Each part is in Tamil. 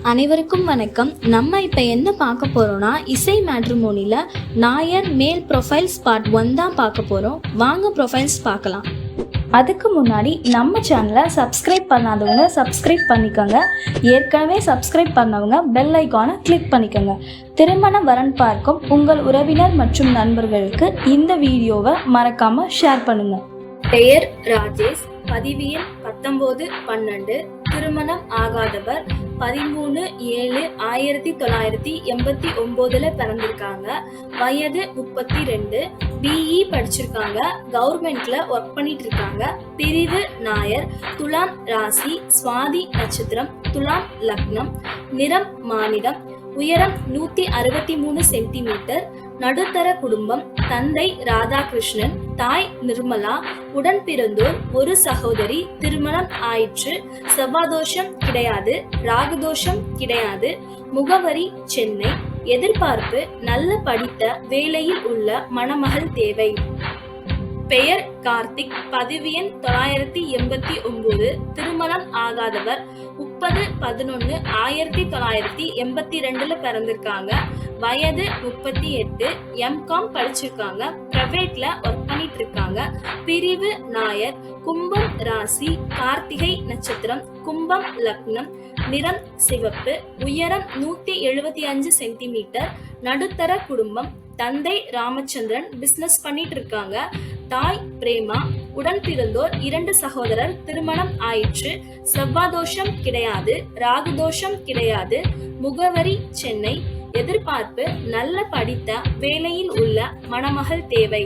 அனைவருக்கும் வணக்கம். நம்ம இப்போ என்ன பார்க்க போகிறோன்னா, இசை மேட்ரிமோனியில் நாயர் மேல் ப்ரொஃபைல்ஸ் பார்ட் 1 தான் பார்க்க போகிறோம். வாங்க ப்ரொஃபைல்ஸ் பார்க்கலாம். அதுக்கு முன்னாடி நம்ம சேனலை சப்ஸ்கிரைப் பண்ணாதவங்க சப்ஸ்கிரைப் பண்ணிக்கோங்க. ஏற்கனவே சப்ஸ்கிரைப் பண்ணவங்க பெல் ஐக்கானை கிளிக் பண்ணிக்கோங்க. திருமண வரன் பார்க்கும் உங்கள் உறவினர் மற்றும் நண்பர்களுக்கு இந்த வீடியோவை மறக்காமல் ஷேர் பண்ணுங்கள். பெயர் ராஜேஷ், பதிவு எண் 1912, திருமணம் ஆகாதவர், 13/7/1989 பிறந்திருக்காங்க. வயது 32, பிஇ படிச்சிருக்காங்க. கவர்மெண்ட்ல ஒர்க் பண்ணிட்டு இருக்காங்க. பிரிவு நாயர், துலாம் ராசி, சுவாதி நட்சத்திரம், துலாம் லக்னம், நிறம் மாநிலம், உயரம் 163 சென்டிமீட்டர், நடுத்தர குடும்பம், தந்தை ராதாகிருஷ்ணன், தாய் நிர்மலா, உடன் பிறந்தோர் ஒரு சகோதரி, திருமணம் ஆயிற்று, செவ்வாதோஷம் கிடையாது, ராகுதோஷம் கிடையாது, முகவரி சென்னை, எதிர்பார்ப்பு நல்ல படித்த வேலையில் உள்ள மணமகள் தேவை. பெயர் கார்த்திக், பதிவு எண் 989, திருமணம் ஆகாதவர், 30/11/1982 பிறந்திருக்காங்க. வயது 38, எம்காம் படிச்சிருக்காங்க. பிரைவேட்ல ஒர்க் பண்ணிட்டு இருக்காங்க. பிரிவு நாயர், கும்பம் ராசி, கார்த்திகை நட்சத்திரம், கும்பம் லக்னம், நிறம் சிவப்பு, உயரம் 175 சென்டிமீட்டர், நடுத்தர குடும்பம், தந்தை ராமச்சந்திரன், பிசினஸ் பண்ணிட்டு இருக்காங்க. தாய் பிரேமா, உடன் பிறந்தோர் 2 சகோதரர், திருமணம் ஆயிற்று, செவ்வாதோஷம் கிடையாது, ராகுதோஷம் கிடையாது, முகவரி சென்னை, எதிர்பார்ப்பு நல்ல படித்த வேலையில் உள்ள மணமகள் தேவை.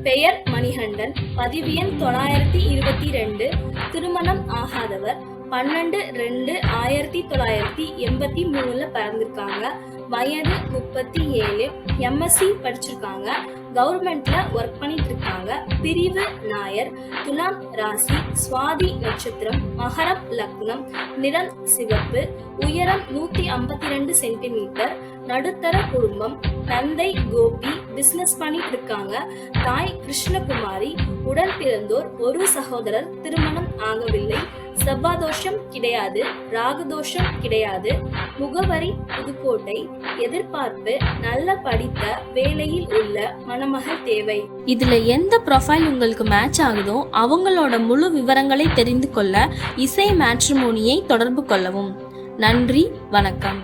பெயர் மணிகண்டன், பதிவு எண் 922, திருமணம் ஆகாதவர், 12/2/1983 பிறந்திருக்காங்க. வயது 37, எம்எஸ்சி படிச்சிருக்காங்க. கவர்மெண்ட்ல ஒர்க் பண்ணிட்டு இருக்காங்க. பிரிவு நாயர், துலாம் ராசி, சுவாதி நட்சத்திரம், மகரம் லக்னம், நிறம் சிவப்பு, உயரம் 152 சென்டிமீட்டர், நடுத்தர குடும்பம், தந்தை கோபி, பிசினஸ் பண்ணிட்டு இருக்காங்க. தாய் கிருஷ்ணகுமாரி, உடன் பிறந்தோர் ஒரு சகோதரர், திருமணம் ஆகவில்லை, செவ்வாதோஷம் கிடையாது, ராகுதோஷம் கிடையாது, முகவரி புதுக்கோட்டை, எதிர்பார்ப்பு நல்ல படித்த வேலையில் உள்ள மணமகள் தேவை. இதுல எந்த ப்ரொஃபைல் உங்களுக்கு மேட்ச் ஆகுதோ அவங்களோட முழு விவரங்களை தெரிந்து கொள்ள இசை மேட்ரிமோனியை தொடர்பு கொள்ளவும். நன்றி, வணக்கம்.